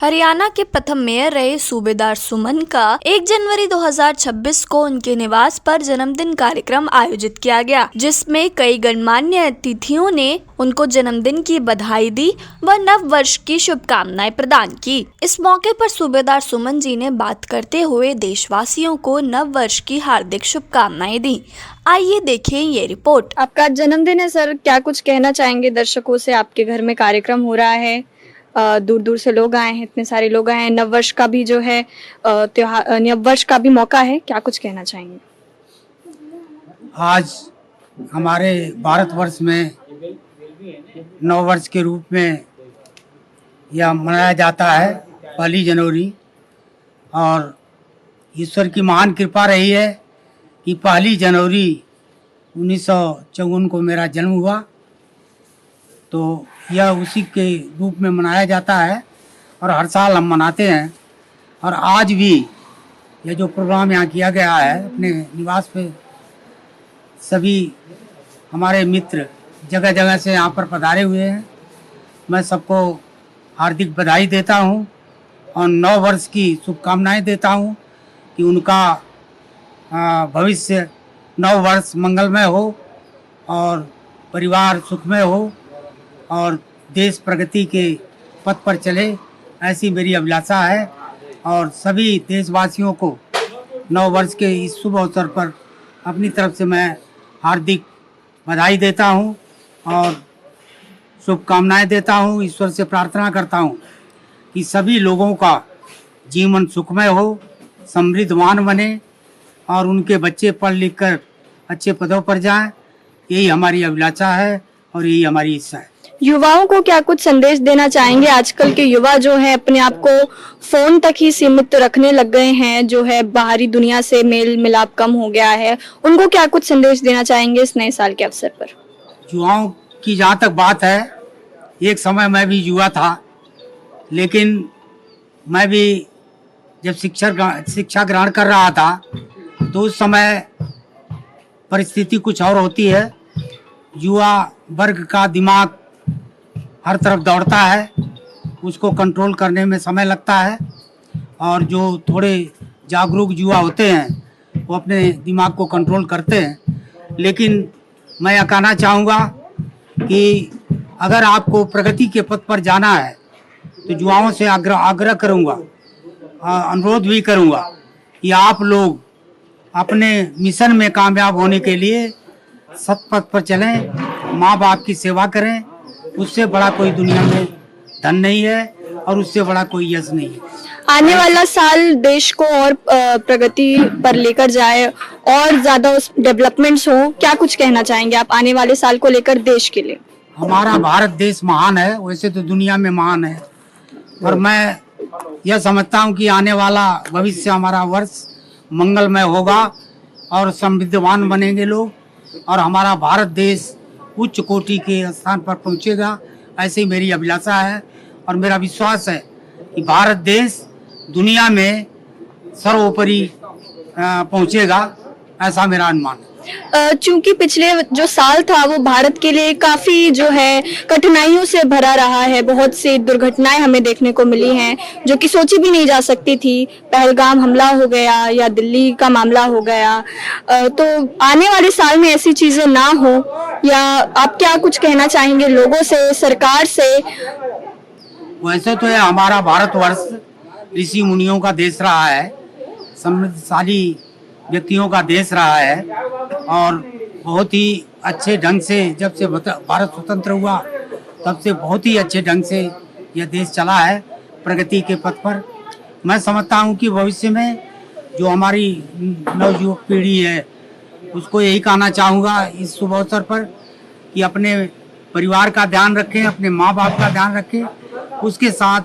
हरियाणा के प्रथम मेयर रहे सूबेदार सुमन का 1 जनवरी 2026 को उनके निवास पर जन्मदिन कार्यक्रम आयोजित किया गया, जिसमें कई गणमान्य अतिथियों ने उनको जन्मदिन की बधाई दी व नव वर्ष की शुभकामनाएं प्रदान की। इस मौके पर सूबेदार सुमन जी ने बात करते हुए देशवासियों को नव वर्ष की हार्दिक शुभकामनाएं दी। आइए देखें ये रिपोर्ट। आपका जन्मदिन है सर, क्या कुछ कहना चाहेंगे दर्शकों से? आपके घर में कार्यक्रम हो रहा है, दूर दूर से लोग आए हैं, इतने सारे लोग आए हैं, नववर्ष का भी जो है त्योहार, नववर्ष का भी मौका है, क्या कुछ कहना चाहेंगे? आज हमारे भारतवर्ष में नववर्ष के रूप में यह मनाया जाता है 1 जनवरी, और ईश्वर की महान कृपा रही है कि 1 जनवरी 1954 को मेरा जन्म हुआ, तो यह उसी के रूप में मनाया जाता है और हर साल हम मनाते हैं। और आज भी यह जो प्रोग्राम यहाँ किया गया है अपने निवास पे, सभी हमारे मित्र जगह जगह से यहाँ पर पधारे हुए हैं। मैं सबको हार्दिक बधाई देता हूँ और नव वर्ष की शुभकामनाएं देता हूँ कि उनका भविष्य नव वर्ष मंगलमय हो और परिवार सुखमय हो और देश प्रगति के पथ पर चले, ऐसी मेरी अभिलाषा है। और सभी देशवासियों को नव वर्ष के इस शुभ अवसर पर अपनी तरफ से मैं हार्दिक बधाई देता हूं और शुभकामनाएं देता हूं। ईश्वर से प्रार्थना करता हूं कि सभी लोगों का जीवन सुखमय हो, समृद्धवान बने और उनके बच्चे पढ़ लिख कर अच्छे पदों पर जाएं। यही हमारी अभिलाषा है और यही हमारी इच्छा है। युवाओं को क्या कुछ संदेश देना चाहेंगे? आजकल के युवा जो है अपने आप को फोन तक ही सीमित रखने लग गए हैं, जो है बाहरी दुनिया से मेल मिलाप कम हो गया है, उनको क्या कुछ संदेश देना चाहेंगे इस नए साल के अवसर पर? युवाओं की जहाँ तक बात है, एक समय मैं भी युवा था, लेकिन मैं भी जब शिक्षा ग्रहण कर रहा था तो उस समय परिस्थिति कुछ और होती है। युवा वर्ग का दिमाग हर तरफ दौड़ता है, उसको कंट्रोल करने में समय लगता है, और जो थोड़े जागरूक युवा होते हैं वो अपने दिमाग को कंट्रोल करते हैं। लेकिन मैं यह कहना चाहूँगा कि अगर आपको प्रगति के पथ पर जाना है तो युवाओं से आग्रह करूँगा, अनुरोध भी करूँगा कि आप लोग अपने मिशन में कामयाब होने के लिए सत्पथ पर चलें, माँ बाप की सेवा करें। उससे बड़ा कोई दुनिया में धन नहीं है और उससे बड़ा कोई यश नहीं है। आने वाला साल देश को और प्रगति पर लेकर जाए और ज्यादा उस डेवलपमेंट्स हो, क्या कुछ कहना चाहेंगे आप आने वाले साल को लेकर देश के लिए? हमारा भारत देश महान है, वैसे तो दुनिया में महान है, और मैं यह समझता हूँ कि आने वाला भविष्य हमारा वर्ष मंगलमय होगा और समृद्धवान बनेंगे लोग, और हमारा भारत देश उच्च कोटि के स्थान पर पहुंचेगा, ऐसी मेरी अभिलाषा है। और मेरा विश्वास है कि भारत देश दुनिया में सर्वोपरि पहुंचेगा, ऐसा मेरा अनुमान है। चूंकि पिछले जो साल था वो भारत के लिए काफी जो है कठिनाइयों से भरा रहा है, बहुत सी दुर्घटनाएं हमें देखने को मिली हैं जो कि सोची भी नहीं जा सकती थी। पहलगाम हमला हो गया या दिल्ली का मामला हो गया, तो आने वाले साल में ऐसी चीजें ना हो, या आप क्या कुछ कहना चाहेंगे लोगों से, सरकार से? वैसे तो यह हमारा भारतवर्ष ऋषि मुनियों का देश रहा है, समृद्धशाली व्यक्तियों का देश रहा है, और बहुत ही अच्छे ढंग से जब से भारत स्वतंत्र हुआ तब से बहुत ही अच्छे ढंग से यह देश चला है प्रगति के पथ पर। मैं समझता हूँ कि भविष्य में जो हमारी नवयुवक पीढ़ी है उसको यही कहना चाहूँगा इस शुभ अवसर पर कि अपने परिवार का ध्यान रखें, अपने माँ बाप का ध्यान रखें, उसके साथ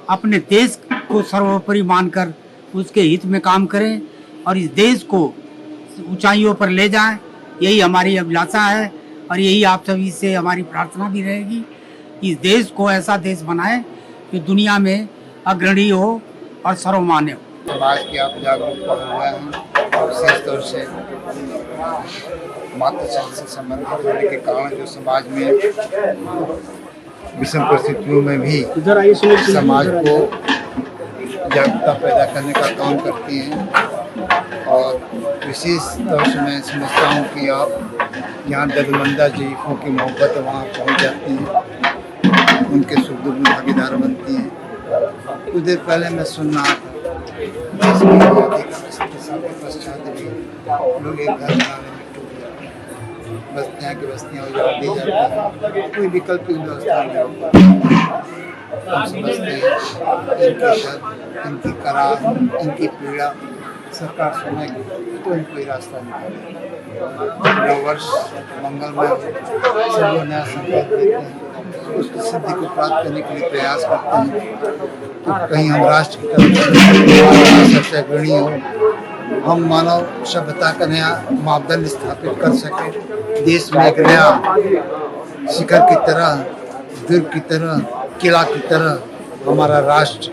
अपने देश को सर्वोपरि मानकर उसके हित में काम करें और इस देश को ऊंचाइयों पर ले जाएं। यही हमारी अभिलाषा है और यही आप सभी से हमारी प्रार्थना भी रहेगी कि इस देश को ऐसा देश बनाएं जो दुनिया में अग्रणी हो और सर्वमान्य हो। समाज के आप जागरूक हुए हैं, विशेष तौर से मातृ से संबंधित होने के कारण जो समाज में विषम परिस्थितियों में भी समाज को जागरूकता पैदा करने का काम करती हैं। और विशेष तौर से मैं समझता हूँ कि आप यहाँ दर्दमंदा ज़ईफ़ों की मोहब्बत वहाँ पहुँच जाती हैं, उनके सुख दुख में भागीदार बनती हैं। कुछ देर पहले मैं सुन रहा था के पश्चात भी लोग एक घर बनाने में टूट जाते हैं, बस्तियाँ की बस्तियाँ उजाड़ दी जाती हैं, कोई वैकल्पिक व्यवस्था नहीं। हम समझते हैं इनकी दर्द, इनकी करार, इनकी पीड़ा सरकार सुने तो इनको कोई रास्ता निकाले। नव वर्ष मंगलमय हो, सब नया संकल्प लेते हैं, उसकी सिद्धि को प्राप्त करने के लिए प्रयास करते हैं। तो कहीं हम राष्ट्र की तरफ सबसे अग्रणी हो, हम मानव सभ्यता का नया मापदंड स्थापित कर सके, देश में एक नया शिखर की तरह, दुर्ग की तरह, किला की तरह हमारा राष्ट्र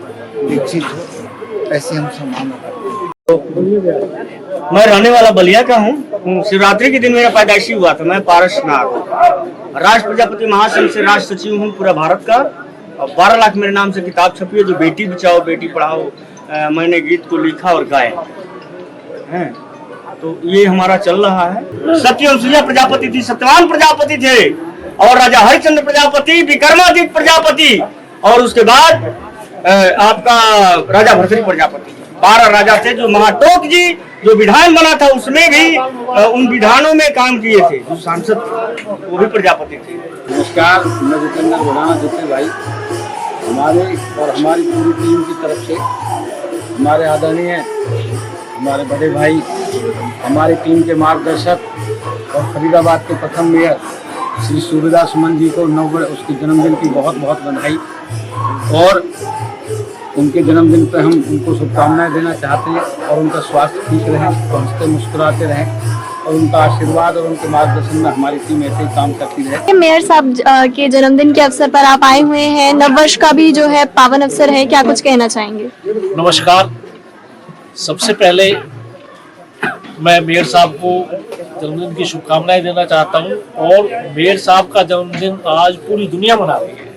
विकसित हो, ऐसे हम सम्मान करते हैं। मैं रहने वाला बलिया का हूँ। शिवरात्रि के दिन मेरा पैदाइशी हुआ था। मैं पारसनाथ राष्ट्र प्रजापति महासंघ से राष्ट्र सचिव हूँ पूरा भारत का। 12 लाख मेरे नाम से किताब छपी है, जो बेटी बचाओ बेटी पढ़ाओ मैंने गीत को लिखा और गाया है। तो ये हमारा चल रहा है। सत्यवंशिया प्रजापति थी, सत्यवान प्रजापति थे, और राजा हरिश्चंद्र प्रजापति, विक्रमादित्य प्रजापति, और उसके बाद आपका राजा भरतरी प्रजापति। 12 राजा थे। जो महाटोक जी जो विधान बना था उसमें भी उन विधानों में काम किए थे। जो सांसद वो भी प्रजापति थे। नमस्कार, मैं जितेंद्र बुढ़ाना जिते भाई, हमारे और हमारी पूरी टीम की तरफ से हमारे आदरणीय हमारे बड़े भाई, हमारी टीम के मार्गदर्शक और फरीदाबाद के प्रथम मेयर श्री सूबेदार सुमन जी को उसके जन्मदिन की बहुत बहुत बधाई। और उनके जन्मदिन पर हम उनको शुभकामनाएं देना चाहते हैं, और उनका स्वास्थ्य ठीक रहे, हंसते मुस्कुराते रहें, और उनका आशीर्वाद और उनके मार्गदर्शन में हमारी टीम ऐसे ही काम करती रहे। मेयर साहब के जन्मदिन के अवसर पर आप आए हुए हैं, नववर्ष का भी जो है पावन अवसर है, क्या कुछ कहना चाहेंगे? नमस्कार। सबसे पहले मैं मेयर साहब को जन्मदिन की शुभकामनाएं देना चाहता हूं। और मेयर साहब का जन्मदिन आज पूरी दुनिया मना रही है।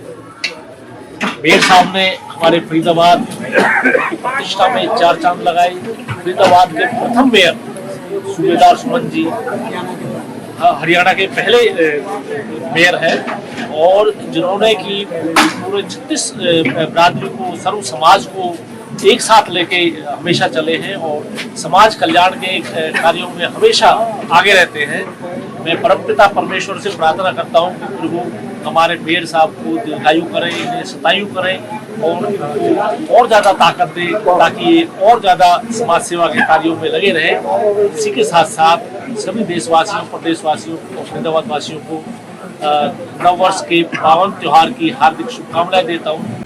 मेयर साहब ने हमारे फरीदाबाद की प्रतिष्ठा में 4 चांद लगाए। फरीदाबाद के प्रथम मेयर सूबेदार सुमन जी हरियाणा के पहले मेयर हैं, और जिन्होंने कि पूरे 36 बिरादरी को, सर्व समाज को एक साथ लेके हमेशा चले हैं, और समाज कल्याण के कार्यों में हमेशा आगे रहते हैं। मैं परमपिता परमेश्वर से प्रार्थना करता हूं कि प्रभु हमारे मेयर साहब को दीर्घायु करें, इन्हें शतायु करें, और इनको और ज़्यादा ताकत दे, ताकि ये और ज़्यादा समाज सेवा के कार्यों में लगे रहें। इसी के साथ साथ सभी देशवासियों, प्रदेशवासियों और फरीदाबाद वासियों को नववर्ष के पावन त्यौहार की हार्दिक शुभकामनाएं देता हूँ।